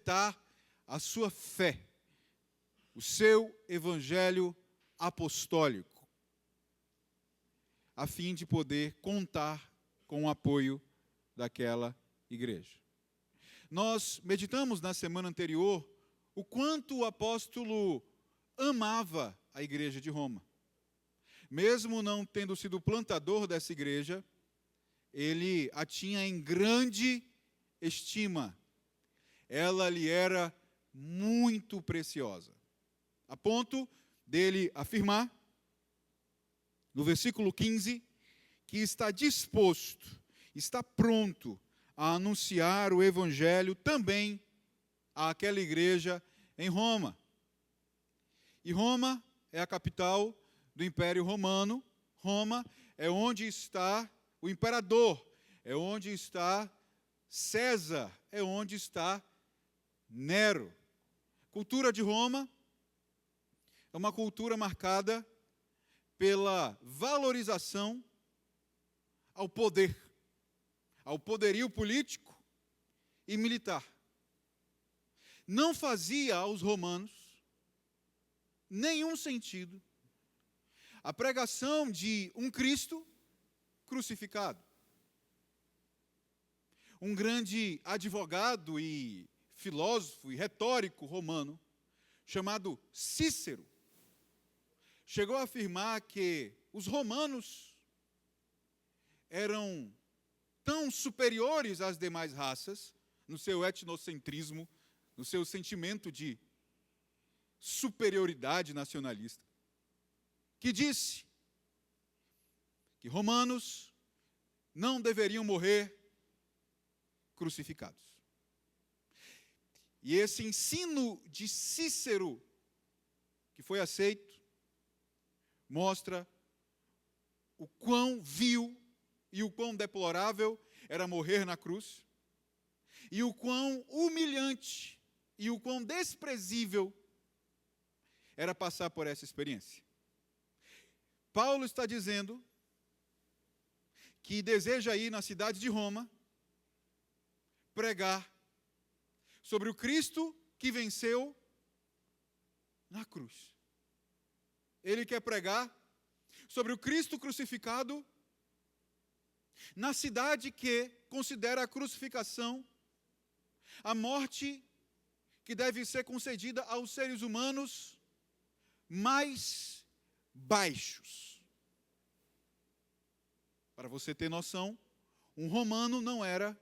depositar a sua fé, o seu evangelho apostólico, a fim de poder contar com o apoio daquela igreja. Nós meditamos na semana anterior o quanto o apóstolo amava a igreja de Roma. Mesmo não tendo sido plantador dessa igreja, ele a tinha em grande estima. Ela lhe era muito preciosa, a ponto dele afirmar, no versículo 15, que está disposto, está pronto a anunciar o evangelho também àquela igreja em Roma. E Roma é a capital do Império Romano. Roma é onde está o imperador, é onde está César, é onde está Nero. A cultura de Roma é uma cultura marcada pela valorização ao poder, ao poderio político e militar. Não fazia aos romanos nenhum sentido a pregação de um Cristo crucificado. Um grande advogado e filósofo e retórico romano, chamado Cícero, chegou a afirmar que os romanos eram tão superiores às demais raças, no seu etnocentrismo, no seu sentimento de superioridade nacionalista, que disse que romanos não deveriam morrer crucificados. E esse ensino de Cícero, que foi aceito, mostra o quão vil e o quão deplorável era morrer na cruz, e o quão humilhante e o quão desprezível era passar por essa experiência. Paulo está dizendo que deseja ir na cidade de Roma pregar sobre o Cristo que venceu na cruz. Ele quer pregar sobre o Cristo crucificado na cidade que considera a crucificação a morte que deve ser concedida aos seres humanos mais baixos. Para você ter noção, um romano não era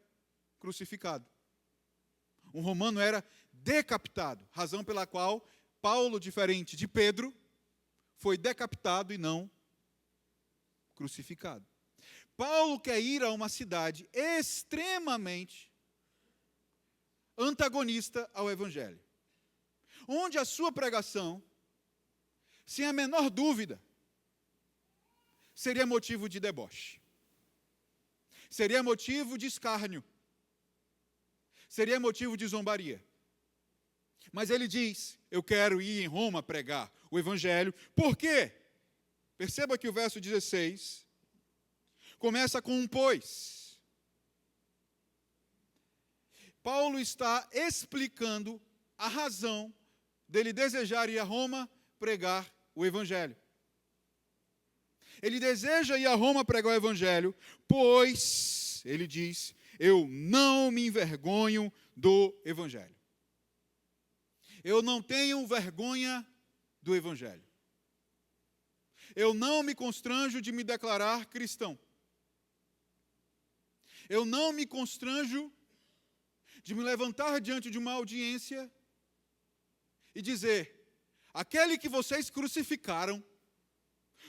crucificado. Um romano era decapitado, razão pela qual Paulo, diferente de Pedro, foi decapitado e não crucificado. Paulo quer ir a uma cidade extremamente antagonista ao Evangelho, onde a sua pregação, sem a menor dúvida, seria motivo de deboche, seria motivo de escárnio, seria motivo de zombaria. Mas ele diz, eu quero ir em Roma pregar o Evangelho. Por quê? Perceba que o verso 16 começa com um pois. Paulo está explicando a razão dele desejar ir a Roma pregar o Evangelho. Ele deseja ir a Roma pregar o Evangelho, pois, ele diz, eu não me envergonho do Evangelho. Eu não tenho vergonha do Evangelho. Eu não me constranjo de me declarar cristão. Eu não me constranjo de me levantar diante de uma audiência e dizer, aquele que vocês crucificaram,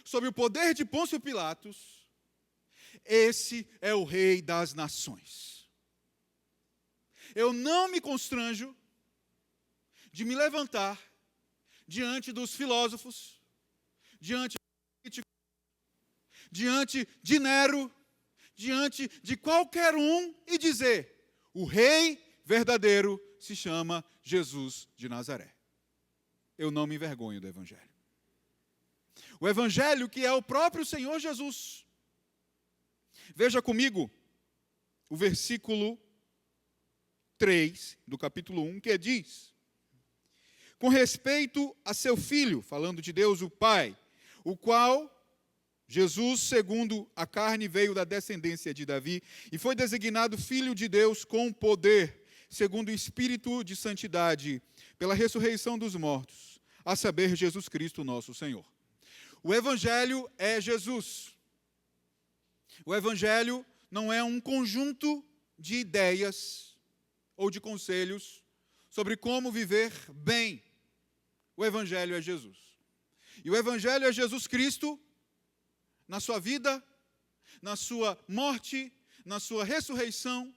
sob o poder de Pôncio Pilatos, esse é o Rei das Nações. Eu não me constranjo de me levantar diante dos filósofos, diante de Nero, diante de qualquer um e dizer, o Rei verdadeiro se chama Jesus de Nazaré. Eu não me envergonho do Evangelho. O Evangelho que é o próprio Senhor Jesus. Veja comigo o versículo 3, do capítulo 1, que diz: com respeito a seu Filho, falando de Deus o Pai, o qual, Jesus, segundo a carne, veio da descendência de Davi, e foi designado Filho de Deus com poder, segundo o Espírito de santidade, pela ressurreição dos mortos, a saber, Jesus Cristo nosso Senhor. O Evangelho é Jesus. O Evangelho não é um conjunto de ideias ou de conselhos sobre como viver bem. O Evangelho é Jesus. E o Evangelho é Jesus Cristo na sua vida, na sua morte, na sua ressurreição,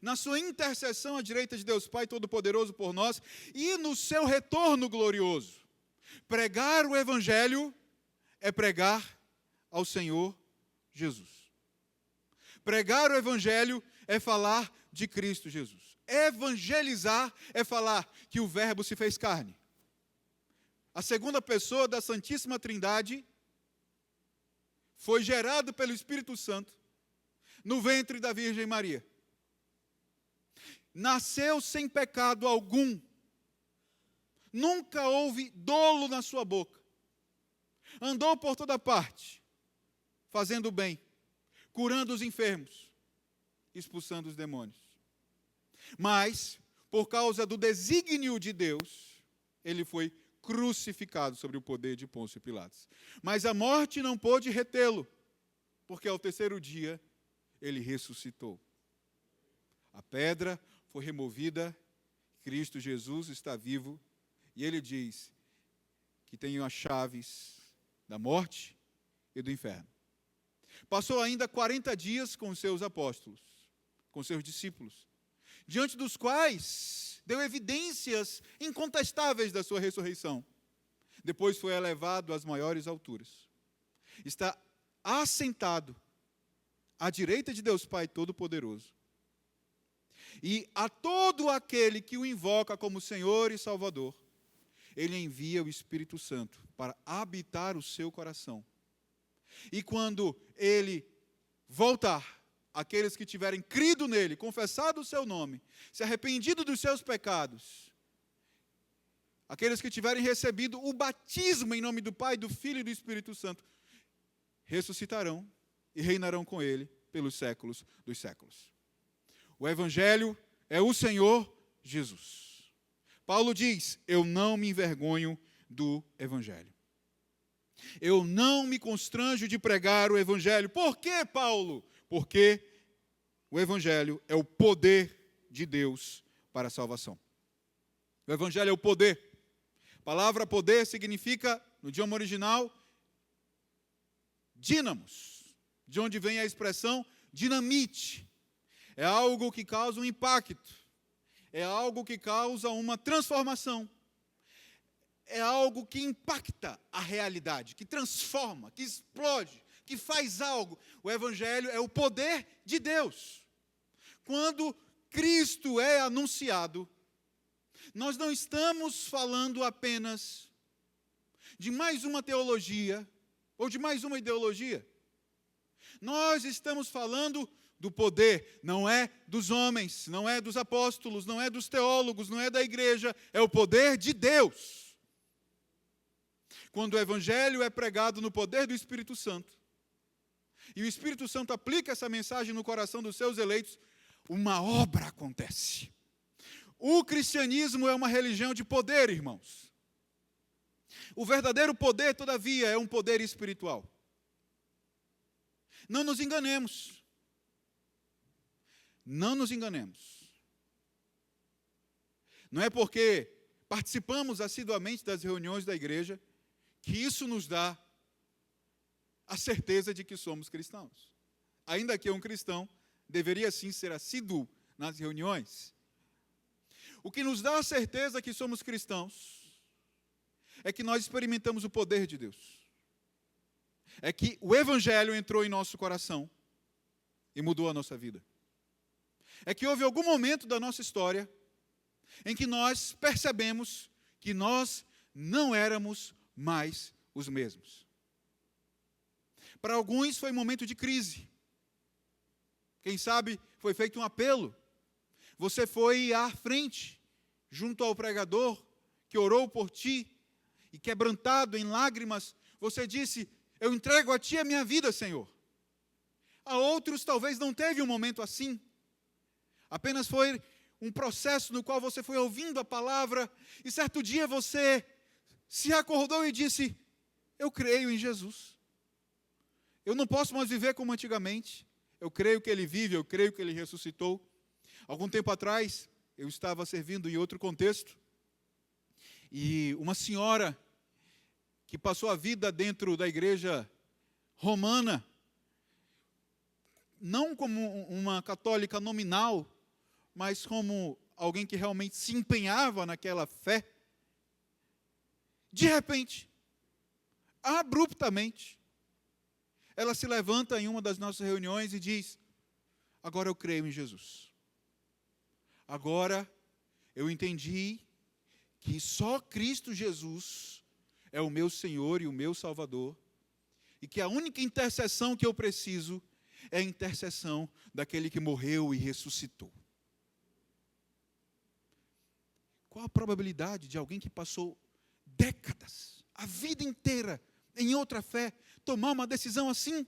na sua intercessão à direita de Deus Pai Todo-Poderoso por nós e no seu retorno glorioso. Pregar o Evangelho é pregar ao Senhor Jesus. Pregar o Evangelho é falar de Cristo Jesus. Evangelizar é falar que o Verbo se fez carne. A segunda pessoa da Santíssima Trindade foi gerado pelo Espírito Santo no ventre da Virgem Maria. Nasceu sem pecado algum. Nunca houve dolo na sua boca. Andou por toda parte, fazendo o bem, curando os enfermos, expulsando os demônios. Mas, por causa do desígnio de Deus, ele foi crucificado sobre o poder de Pôncio Pilatos. Mas a morte não pôde retê-lo, porque ao terceiro dia ele ressuscitou. A pedra foi removida, Cristo Jesus está vivo, e ele diz que tem as chaves da morte e do inferno. Passou ainda 40 dias com os seus apóstolos, com seus discípulos, diante dos quais deu evidências incontestáveis da sua ressurreição. Depois foi elevado às maiores alturas. Está assentado à direita de Deus Pai Todo-Poderoso. E a todo aquele que o invoca como Senhor e Salvador, ele envia o Espírito Santo para habitar o seu coração. E quando ele voltar, aqueles que tiverem crido nele, confessado o seu nome, se arrependido dos seus pecados, aqueles que tiverem recebido o batismo em nome do Pai, do Filho e do Espírito Santo, ressuscitarão e reinarão com ele pelos séculos dos séculos. O Evangelho é o Senhor Jesus. Paulo diz: eu não me envergonho do Evangelho. Eu não me constranjo de pregar o Evangelho. Por quê, Paulo? Porque o Evangelho é o poder de Deus para a salvação. O Evangelho é o poder. A palavra poder significa, no idioma original, dínamos, de onde vem a expressão dinamite. É algo que causa um impacto. É algo que causa uma transformação. É algo que impacta a realidade, que transforma, que explode, que faz algo. O Evangelho é o poder de Deus. Quando Cristo é anunciado, nós não estamos falando apenas de mais uma teologia ou de mais uma ideologia. Nós estamos falando do poder, não é dos homens, não é dos apóstolos, não é dos teólogos, não é da igreja, é o poder de Deus. Quando o Evangelho é pregado no poder do Espírito Santo, e o Espírito Santo aplica essa mensagem no coração dos seus eleitos, uma obra acontece. O cristianismo é uma religião de poder, irmãos. O verdadeiro poder, todavia, é um poder espiritual. Não nos enganemos. Não nos enganemos. Não é porque participamos assiduamente das reuniões da igreja que isso nos dá a certeza de que somos cristãos. Ainda que um cristão deveria sim ser assíduo nas reuniões. O que nos dá a certeza que somos cristãos é que nós experimentamos o poder de Deus. É que o Evangelho entrou em nosso coração e mudou a nossa vida. É que houve algum momento da nossa história em que nós percebemos que nós não éramos mais os mesmos. Para alguns foi um momento de crise. Quem sabe foi feito um apelo. Você foi à frente, junto ao pregador, que orou por ti, e quebrantado em lágrimas, você disse: eu entrego a ti a minha vida, Senhor. A outros talvez não teve um momento assim. Apenas foi um processo no qual você foi ouvindo a palavra, e certo dia você se acordou e disse: eu creio em Jesus. Eu não posso mais viver como antigamente. Eu creio que Ele vive, eu creio que Ele ressuscitou. Algum tempo atrás, eu estava servindo em outro contexto, e uma senhora que passou a vida dentro da igreja romana, não como uma católica nominal, mas como alguém que realmente se empenhava naquela fé, de repente, abruptamente, ela se levanta em uma das nossas reuniões e diz: agora eu creio em Jesus. Agora eu entendi que só Cristo Jesus é o meu Senhor e o meu Salvador, e que a única intercessão que eu preciso é a intercessão daquele que morreu e ressuscitou. Qual a probabilidade de alguém que passou décadas, a vida inteira, em outra fé, tomar uma decisão assim?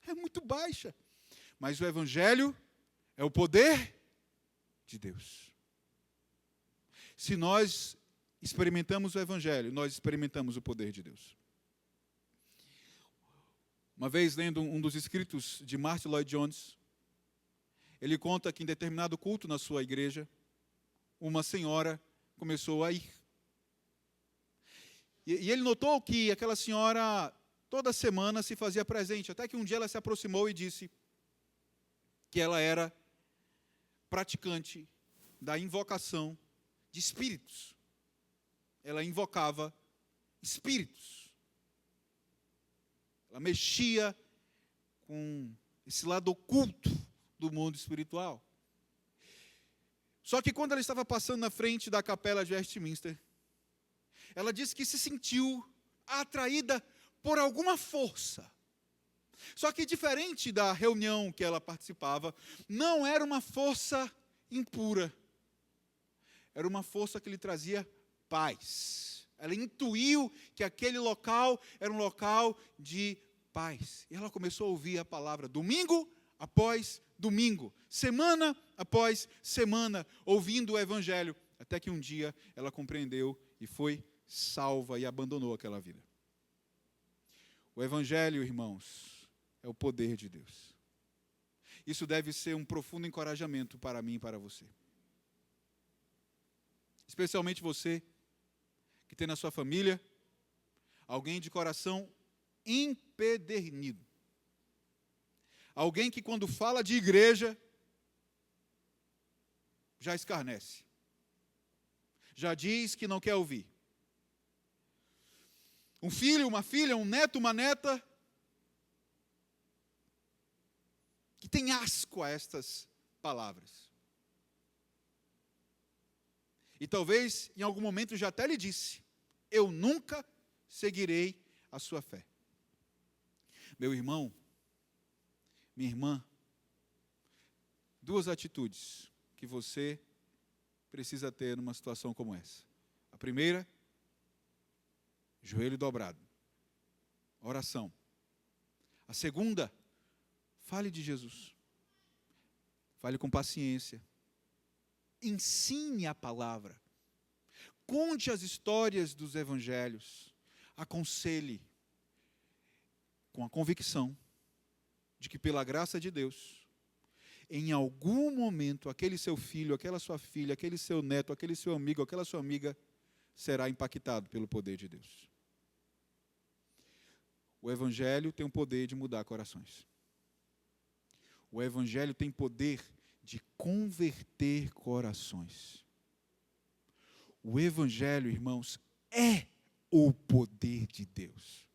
É muito baixa. Mas o Evangelho é o poder de Deus. Se nós experimentamos o Evangelho, nós experimentamos o poder de Deus. Uma vez, lendo um dos escritos de Martyn Lloyd-Jones, ele conta que em determinado culto na sua igreja, uma senhora começou a ir. E ele notou que aquela senhora, toda semana, se fazia presente, até que um dia ela se aproximou e disse que ela era praticante da invocação de espíritos. Ela invocava espíritos. Ela mexia com esse lado oculto do mundo espiritual. Só que quando ela estava passando na frente da capela de Westminster, ela disse que se sentiu atraída por alguma força. Só que diferente da reunião que ela participava, não era uma força impura. Era uma força que lhe trazia paz. Ela intuiu que aquele local era um local de paz. E ela começou a ouvir a palavra domingo após domingo, semana após semana, ouvindo o Evangelho, até que um dia ela compreendeu e foi salva e abandonou aquela vida. O Evangelho, irmãos, é o poder de Deus. Isso deve ser um profundo encorajamento para mim e para você. Especialmente você que tem na sua família alguém de coração empedernido. Alguém que quando fala de igreja, já escarnece. Já diz que não quer ouvir. Um filho, uma filha, um neto, uma neta, que tem asco a estas palavras. E talvez, em algum momento, já até lhe disse: eu nunca seguirei a sua fé. Meu irmão, minha irmã, duas atitudes que você precisa ter numa situação como essa. A primeira, joelho dobrado, oração. A segunda, fale de Jesus. Fale com paciência. Ensine a palavra. Conte as histórias dos evangelhos. Aconselhe com a convicção de que, pela graça de Deus, em algum momento, aquele seu filho, aquela sua filha, aquele seu neto, aquele seu amigo, aquela sua amiga, será impactado pelo poder de Deus. O Evangelho tem o poder de mudar corações. O Evangelho tem poder de converter corações. O Evangelho, irmãos, é o poder de Deus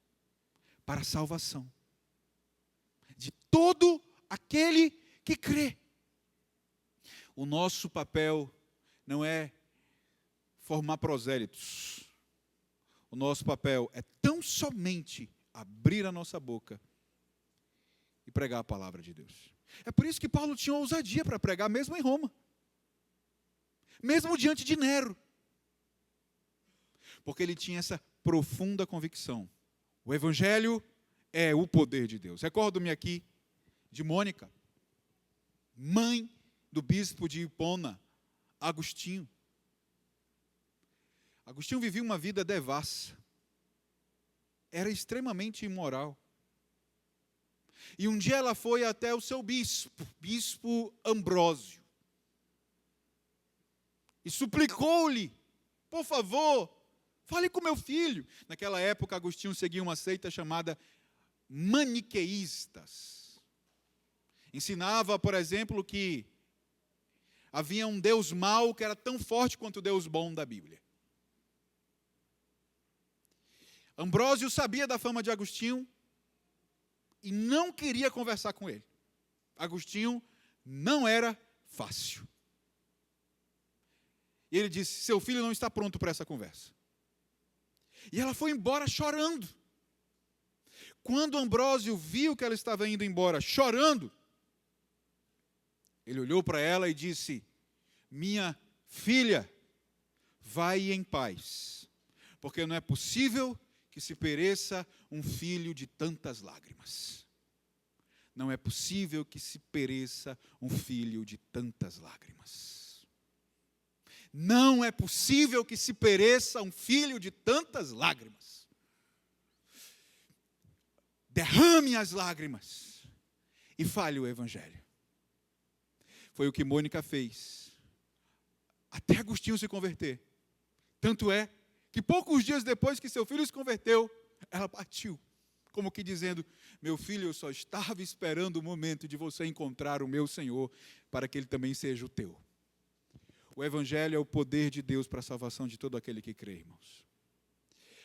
para a salvação de todo aquele que crê. O nosso papel não é formar prosélitos. O nosso papel é tão somente abrir a nossa boca e pregar a palavra de Deus. É por isso que Paulo tinha ousadia para pregar, mesmo em Roma. mesmo diante de Nero. Porque ele tinha essa profunda convicção. O Evangelho é o poder de Deus. Recordo-me aqui de Mônica, mãe do bispo de Hipona, Agostinho. Agostinho vivia uma vida devassa. Era extremamente imoral. E um dia ela foi até o seu bispo Ambrósio, e suplicou-lhe: por favor, fale com meu filho. Naquela época, Agostinho seguia uma seita chamada maniqueístas. Ensinava, por exemplo, que havia um Deus mau que era tão forte quanto o Deus bom da Bíblia. Ambrósio sabia da fama de Agostinho e não queria conversar com ele. Agostinho não era fácil. E ele disse: seu filho não está pronto para essa conversa. E ela foi embora chorando. Quando Ambrósio viu que ela estava indo embora chorando, ele olhou para ela e disse: minha filha, vai em paz, porque não é possível que se pereça um filho de tantas lágrimas. Não é possível que se pereça um filho de tantas lágrimas. Não é possível que se pereça um filho de tantas lágrimas. Derrame as lágrimas e fale o Evangelho. Foi o que Mônica fez, até Agostinho se converter. Tanto é que poucos dias depois que seu filho se converteu, ela partiu, como que dizendo: meu filho, eu só estava esperando o momento de você encontrar o meu Senhor, para que ele também seja o teu. O Evangelho é o poder de Deus para a salvação de todo aquele que crê, irmãos.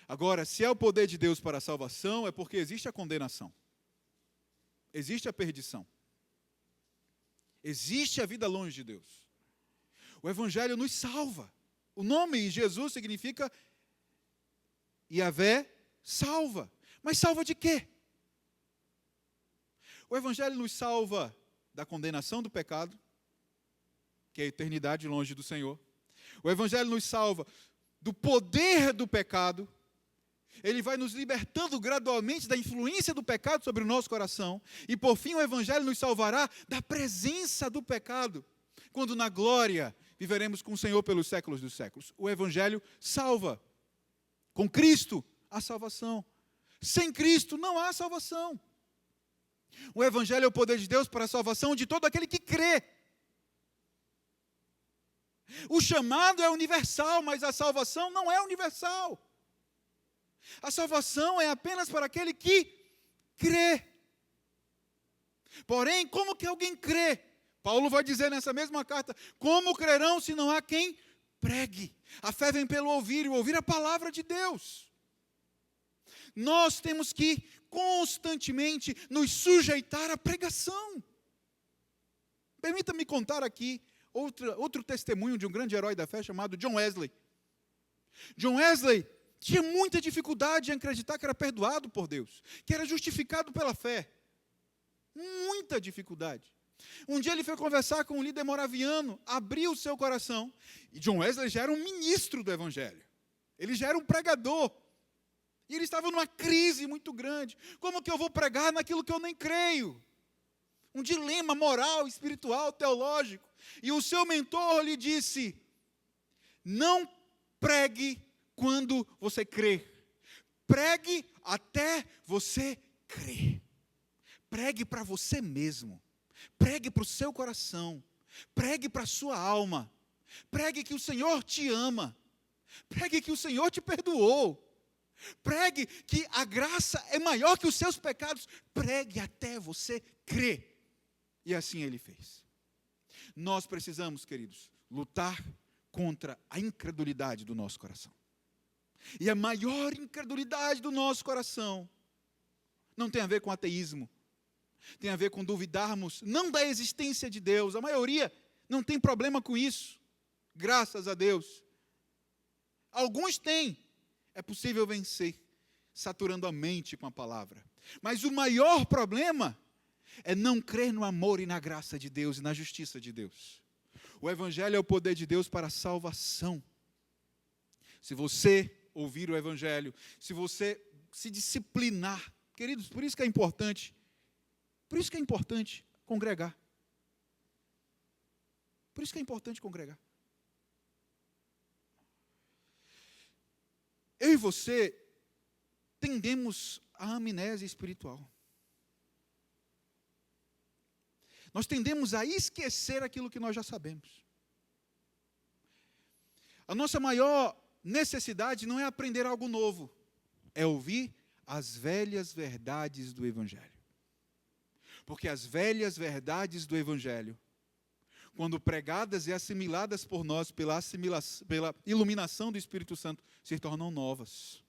Agora, se é o poder de Deus para a salvação, é porque existe a condenação. Existe a perdição. Existe a vida longe de Deus. O Evangelho nos salva. O nome Jesus significa Yahvé salva. Mas salva de quê? O Evangelho nos salva da condenação do pecado, que é a eternidade longe do Senhor. O Evangelho nos salva do poder do pecado. Ele vai nos libertando gradualmente da influência do pecado sobre o nosso coração. E por fim o Evangelho nos salvará da presença do pecado, quando na glória viveremos com o Senhor pelos séculos dos séculos. O Evangelho salva. Com Cristo, há salvação. Sem Cristo, não há salvação. O Evangelho é o poder de Deus para a salvação de todo aquele que crê. O chamado é universal, mas a salvação não é universal. A salvação é apenas para aquele que crê. Porém, como que alguém crê? Paulo vai dizer nessa mesma carta: como crerão se não há quem pregue? A fé vem pelo ouvir, e ouvir a palavra de Deus. Nós temos que constantemente nos sujeitar à pregação. Permita-me contar aqui outro testemunho de um grande herói da fé chamado John Wesley. John Wesley tinha muita dificuldade em acreditar que era perdoado por Deus, que era justificado pela fé. Muita dificuldade. Um dia ele foi conversar com um líder moraviano, abriu o seu coração, e John Wesley já era um ministro do Evangelho. Ele já era um pregador. E ele estava numa crise muito grande. Como que eu vou pregar naquilo que eu nem creio? Um dilema moral, espiritual, teológico. E o seu mentor lhe disse: não pregue quando você crê. Pregue até você crer. Pregue para você mesmo. Pregue para o seu coração. Pregue para a sua alma. Pregue que o Senhor te ama. Pregue que o Senhor te perdoou. Pregue que a graça é maior que os seus pecados. Pregue até você crer. E assim ele fez. Nós precisamos, queridos, lutar contra a incredulidade do nosso coração. E a maior incredulidade do nosso coração não tem a ver com ateísmo. Tem a ver com duvidarmos, não da existência de Deus. A maioria não tem problema com isso. Graças a Deus. Alguns têm. É possível vencer, saturando a mente com a palavra. Mas o maior problema é não crer no amor e na graça de Deus e na justiça de Deus. O Evangelho é o poder de Deus para a salvação. Se você ouvir o Evangelho, se você se disciplinar, queridos, por isso que é importante congregar. Por isso que é importante congregar. Eu e você tendemos à amnésia espiritual. Nós tendemos a esquecer aquilo que nós já sabemos. A nossa maior necessidade não é aprender algo novo, é ouvir as velhas verdades do Evangelho. Porque as velhas verdades do Evangelho, quando pregadas e assimiladas por nós pela iluminação do Espírito Santo, se tornam novas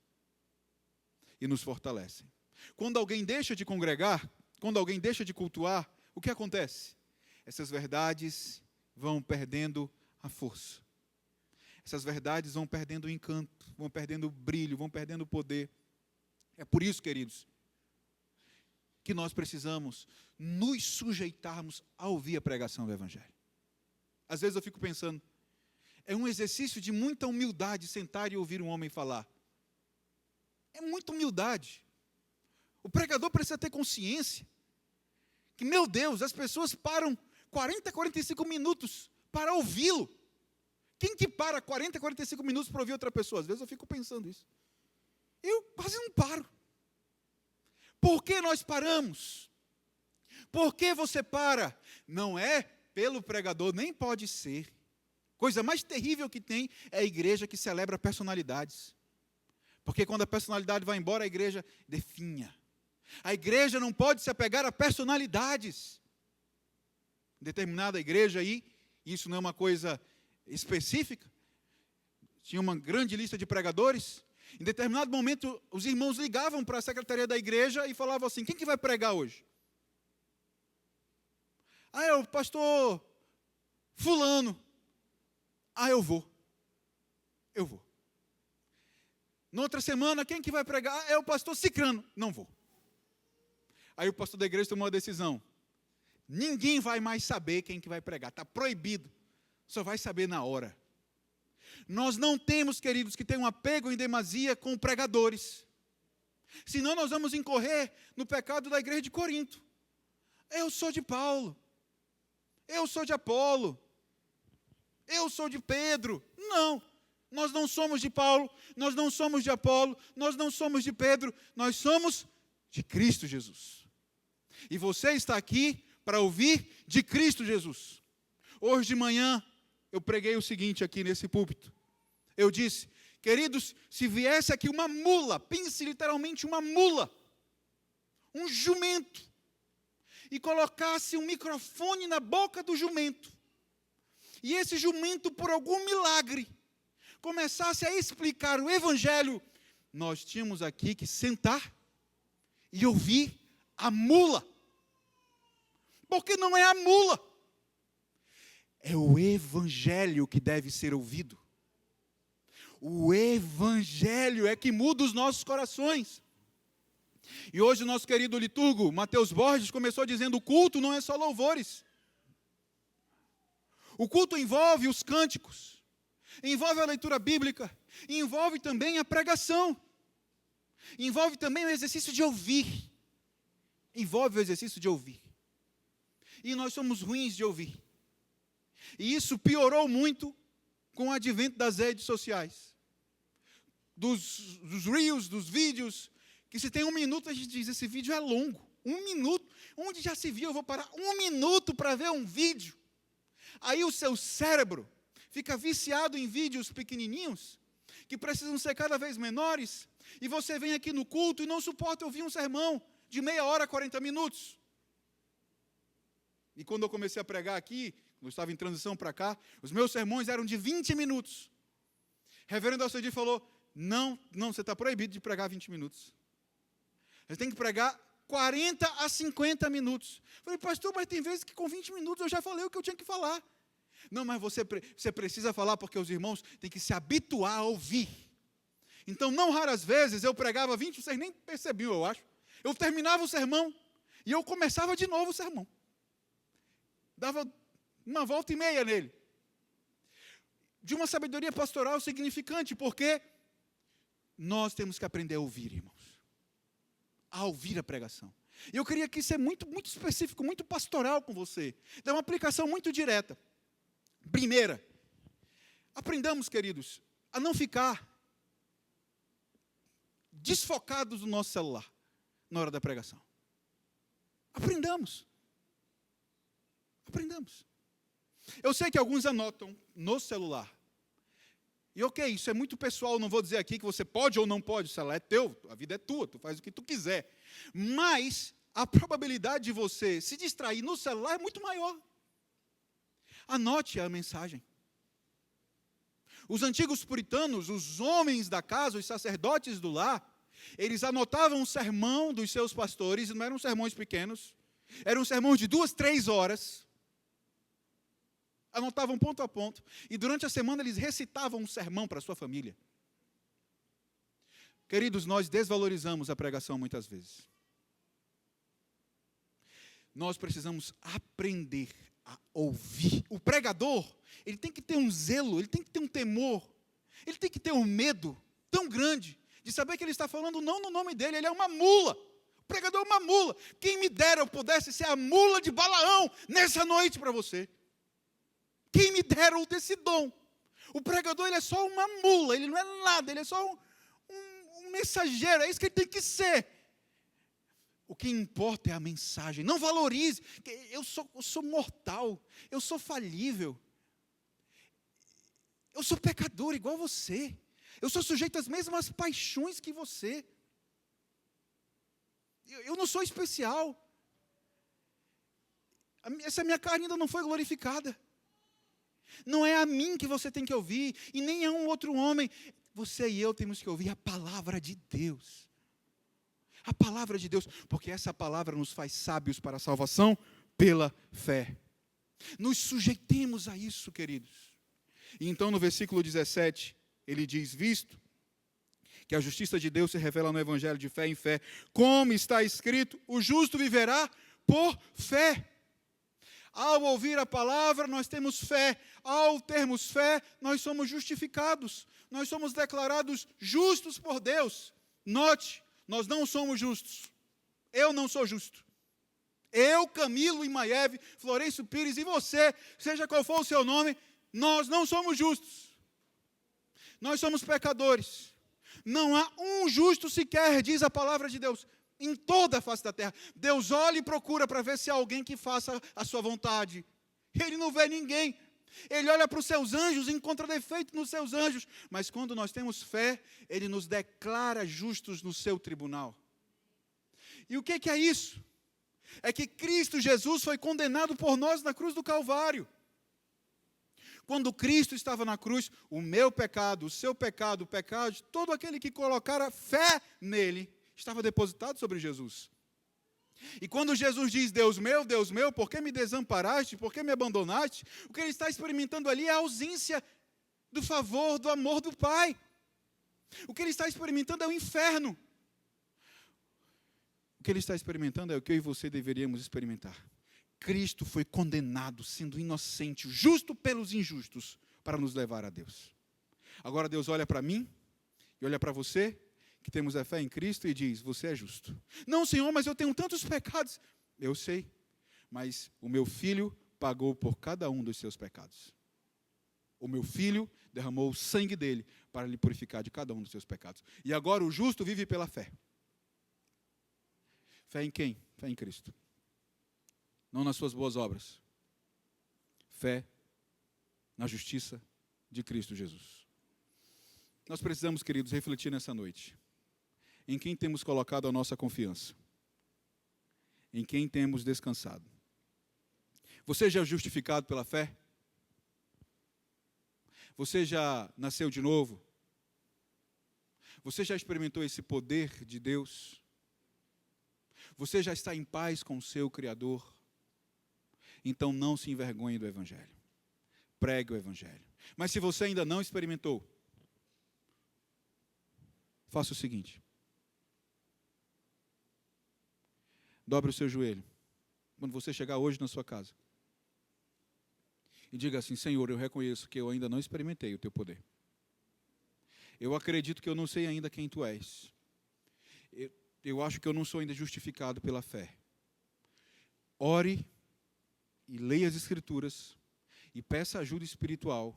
e nos fortalecem. Quando alguém deixa de congregar, quando alguém deixa de cultuar, o que acontece? Essas verdades vão perdendo a força. Essas verdades vão perdendo o encanto, vão perdendo o brilho, vão perdendo o poder. É por isso, queridos, que nós precisamos nos sujeitarmos a ouvir a pregação do Evangelho. Às vezes eu fico pensando, é um exercício de muita humildade sentar e ouvir um homem falar. É muita humildade. O pregador precisa ter consciência que, meu Deus, as pessoas param 40, 45 minutos para ouvi-lo. Quem que para 40, 45 minutos para ouvir outra pessoa? Às vezes eu fico pensando isso. Eu quase não paro. Por que nós paramos? Por que você para? Não é pelo pregador, nem pode ser. Coisa mais terrível que tem é a igreja que celebra personalidades. Porque quando a personalidade vai embora, a igreja definha. A igreja não pode se apegar a personalidades. Em determinada igreja aí, isso não é uma coisa específica, tinha uma grande lista de pregadores. Em determinado momento, os irmãos ligavam para a secretaria da igreja e falavam assim: quem que vai pregar hoje? Ah, é o pastor fulano. Ah, eu vou. Na outra semana, quem que vai pregar? Ah, é o pastor cicrano. Não vou. Aí o pastor da igreja tomou uma decisão. Ninguém vai mais saber quem que vai pregar. Está proibido. Só vai saber na hora. Nós não temos, queridos, que ter um apego em demasia com pregadores. Senão nós vamos incorrer no pecado da igreja de Corinto. Eu sou de Paulo. Eu sou de Apolo. Eu sou de Pedro. Não. Nós não somos de Paulo. Nós não somos de Apolo. Nós não somos de Pedro. Nós somos de Cristo Jesus. E você está aqui para ouvir de Cristo Jesus. Hoje de manhã, eu preguei o seguinte aqui nesse púlpito. Eu disse: queridos, se viesse aqui uma mula, pense literalmente uma mula, um jumento, e colocasse um microfone na boca do jumento, e esse jumento, por algum milagre, começasse a explicar o Evangelho, nós tínhamos aqui que sentar e ouvir a mula. Porque não é a mula. É o Evangelho que deve ser ouvido. O Evangelho é que muda os nossos corações. E hoje o nosso querido liturgo, Mateus Borges, começou dizendo: o culto não é só louvores. O culto envolve os cânticos, envolve a leitura bíblica, envolve também a pregação, envolve também o exercício de ouvir. Envolve o exercício de ouvir. E nós somos ruins de ouvir. E isso piorou muito com o advento das redes sociais. Dos reels, dos vídeos, que se tem 1 minuto, a gente diz: esse vídeo é longo. 1 minuto, onde já se viu, eu vou parar 1 minuto para ver um vídeo. Aí o seu cérebro fica viciado em vídeos pequenininhos, que precisam ser cada vez menores, e você vem aqui no culto e não suporta ouvir um sermão de meia hora, 40 minutos. E quando eu comecei a pregar aqui, quando eu estava em transição para cá, os meus sermões eram de 20 minutos. Reverendo Alcedir falou: não, você está proibido de pregar 20 minutos. Você tem que pregar 40 a 50 minutos. Eu falei: pastor, mas tem vezes que com 20 minutos eu já falei o que eu tinha que falar. Não, mas você precisa falar porque os irmãos têm que se habituar a ouvir. Então, não raras vezes, eu pregava 20, vocês nem percebiam, eu acho. Eu terminava o sermão e eu começava de novo o sermão. Dava uma volta e meia nele. de uma sabedoria pastoral significante, porque nós temos que aprender a ouvir, irmãos. A ouvir a pregação. E eu queria aqui ser muito, muito específico, muito pastoral com você. Dar uma aplicação muito direta. Primeira, aprendamos, queridos, a não ficar desfocados do nosso celular na hora da pregação. Aprendamos. Aprendamos. Eu sei que alguns anotam no celular. E ok, isso é muito pessoal, não vou dizer aqui que você pode ou não pode, o celular é teu, a vida é tua, tu faz o que tu quiser. Mas a probabilidade de você se distrair no celular é muito maior. Anote a mensagem. Os antigos puritanos, os homens da casa, os sacerdotes do lar, eles anotavam o sermão dos seus pastores, não eram sermões pequenos, eram sermões de 2, 3 horas, anotavam ponto a ponto, e durante a semana eles recitavam um sermão para a sua família. Queridos, nós desvalorizamos a pregação muitas vezes. Nós precisamos aprender a ouvir. O pregador, ele tem que ter um zelo, ele tem que ter um temor, ele tem que ter um medo tão grande de saber que ele está falando não no nome dele, ele é uma mula. O pregador é uma mula. Quem me dera eu pudesse ser a mula de Balaão nessa noite para você. Quem me dera eu ter esse dom. O pregador, ele é só uma mula, ele não é nada, ele é só um mensageiro, é isso que ele tem que ser. O que importa é a mensagem. Não valorize. Eu sou mortal, eu sou falível. Eu sou pecador igual você. Eu sou sujeito às mesmas paixões que você. Eu não sou especial. Essa minha carne ainda não foi glorificada. Não é a mim que você tem que ouvir, e nem a um outro homem. Você e eu temos que ouvir a palavra de Deus. A palavra de Deus, porque essa palavra nos faz sábios para a salvação pela fé. Nos sujeitemos a isso, queridos. E então no versículo 17, ele diz, visto que a justiça de Deus se revela no evangelho de fé em fé, como está escrito, o justo viverá por fé. Ao ouvir a palavra, nós temos fé. Ao termos fé, nós somos justificados. Nós somos declarados justos por Deus. Note, nós não somos justos. Eu não sou justo. Eu, Camilo Imaev, Florencio Pires e você, seja qual for o seu nome, nós não somos justos. Nós somos pecadores. Não há um justo sequer, diz a palavra de Deus, em toda a face da terra. Deus olha e procura para ver se há alguém que faça a sua vontade. Ele não vê ninguém. Ele olha para os seus anjos e encontra defeito nos seus anjos. Mas quando nós temos fé, Ele nos declara justos no seu tribunal. E o que é isso? É que Cristo Jesus foi condenado por nós na cruz do Calvário. Quando Cristo estava na cruz, o meu pecado, o seu pecado, o pecado de todo aquele que colocara fé nele, estava depositado sobre Jesus. E quando Jesus diz, Deus meu, por que me desamparaste, por que me abandonaste? O que ele está experimentando ali é a ausência do favor, do amor do Pai. O que ele está experimentando é o inferno. O que ele está experimentando é o que eu e você deveríamos experimentar. Cristo foi condenado, sendo inocente, justo pelos injustos, para nos levar a Deus. Agora Deus olha para mim e olha para você, que temos a fé em Cristo, e diz, você é justo. Não, Senhor, mas eu tenho tantos pecados. Eu sei, mas o meu filho pagou por cada um dos seus pecados. O meu filho derramou o sangue dele para lhe purificar de cada um dos seus pecados. E agora o justo vive pela fé. Fé em quem? Fé em Cristo. Não nas suas boas obras. Fé na justiça de Cristo Jesus. Nós precisamos, queridos, refletir nessa noite. Em quem temos colocado a nossa confiança? Em quem temos descansado? Você já é justificado pela fé? Você já nasceu de novo? Você já experimentou esse poder de Deus? Você já está em paz com o seu Criador? Então não se envergonhe do Evangelho. Pregue o Evangelho. Mas se você ainda não experimentou, faça o seguinte. Dobre o seu joelho. Quando você chegar hoje na sua casa. E diga assim: Senhor, eu reconheço que eu ainda não experimentei o teu poder. Eu acredito que eu não sei ainda quem tu és. Eu acho que eu não sou ainda justificado pela fé. Ore e leia as Escrituras e peça ajuda espiritual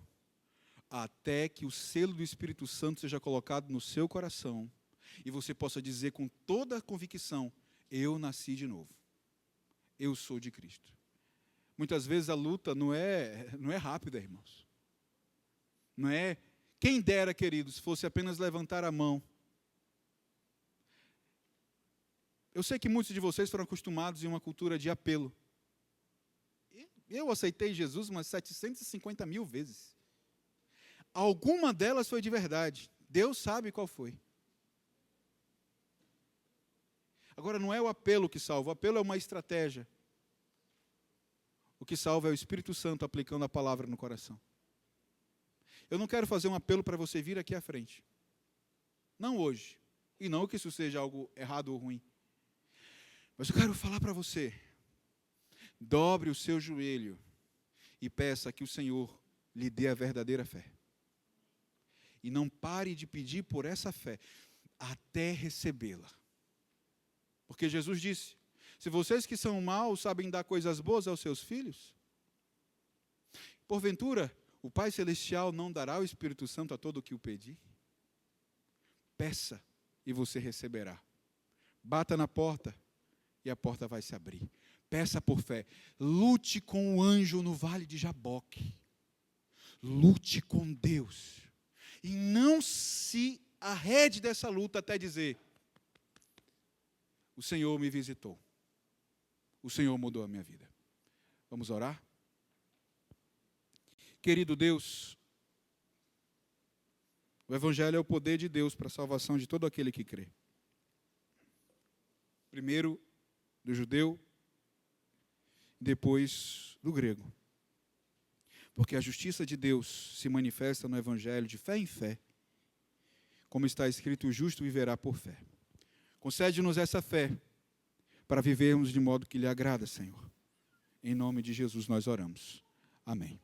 até que o selo do Espírito Santo seja colocado no seu coração e você possa dizer com toda a convicção: eu nasci de novo. Eu sou de Cristo. Muitas vezes a luta não é rápida, irmãos. Não é, quem dera, queridos, fosse apenas levantar a mão. Eu sei que muitos de vocês foram acostumados em uma cultura de apelo. Eu aceitei Jesus umas 750 mil vezes. Alguma delas foi de verdade. Deus sabe qual foi. Agora, não é o apelo que salva. O apelo é uma estratégia. O que salva é o Espírito Santo aplicando a palavra no coração. Eu não quero fazer um apelo para você vir aqui à frente. Não hoje. E não que isso seja algo errado ou ruim. Mas eu quero falar para você. Dobre o seu joelho e peça que o Senhor lhe dê a verdadeira fé. E não pare de pedir por essa fé até recebê-la. Porque Jesus disse: se vocês que são maus sabem dar coisas boas aos seus filhos, porventura o Pai Celestial não dará o Espírito Santo a todo o que o pedir? Peça e você receberá. Bata na porta e a porta vai se abrir. Peça por fé. Lute com o anjo no vale de Jaboque. Lute com Deus. E não se arrede dessa luta até dizer: o Senhor me visitou. O Senhor mudou a minha vida. Vamos orar? Querido Deus, o Evangelho é o poder de Deus para a salvação de todo aquele que crê. Primeiro do judeu, depois do grego. Porque a justiça de Deus se manifesta no Evangelho de fé em fé. Como está escrito: o justo viverá por fé. Concede-nos essa fé para vivermos de modo que lhe agrada, Senhor. Em nome de Jesus nós oramos. Amém.